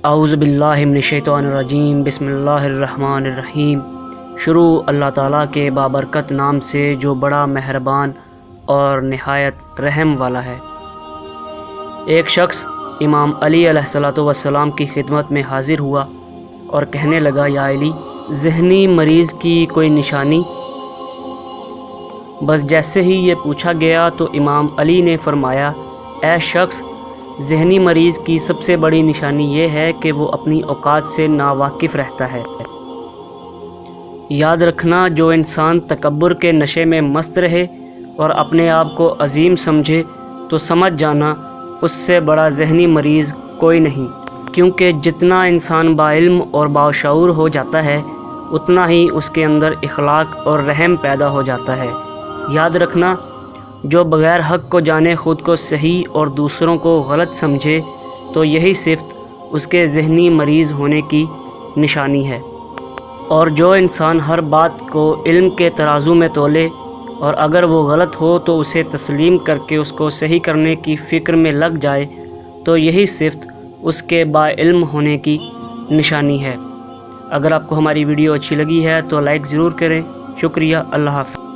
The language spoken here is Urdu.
اعوذ باللہ من الشیطان الرجیم، بسم اللہ الرحمن الرحیم۔ شروع اللہ تعالیٰ کے بابرکت نام سے جو بڑا مہربان اور نہایت رحم والا ہے۔ ایک شخص امام علی علیہ السلام کی خدمت میں حاضر ہوا اور کہنے لگا، یا علی، ذہنی مریض کی کوئی نشانی؟ بس جیسے ہی یہ پوچھا گیا تو امام علی نے فرمایا، اے شخص، ذہنی مریض کی سب سے بڑی نشانی یہ ہے کہ وہ اپنی اوقات سے ناواقف رہتا ہے۔ یاد رکھنا، جو انسان تکبر کے نشے میں مست رہے اور اپنے آپ کو عظیم سمجھے تو سمجھ جانا اس سے بڑا ذہنی مریض کوئی نہیں، کیونکہ جتنا انسان باعلم اور باشعور ہو جاتا ہے اتنا ہی اس کے اندر اخلاق اور رحم پیدا ہو جاتا ہے۔ یاد رکھنا، جو بغیر حق کو جانے خود کو صحیح اور دوسروں کو غلط سمجھے تو یہی صفت اس کے ذہنی مریض ہونے کی نشانی ہے۔ اور جو انسان ہر بات کو علم کے ترازو میں تولے اور اگر وہ غلط ہو تو اسے تسلیم کر کے اس کو صحیح کرنے کی فکر میں لگ جائے تو یہی صفت اس کے باعلم ہونے کی نشانی ہے۔ اگر آپ کو ہماری ویڈیو اچھی لگی ہے تو لائک ضرور کریں۔ شکریہ، اللہ حافظ۔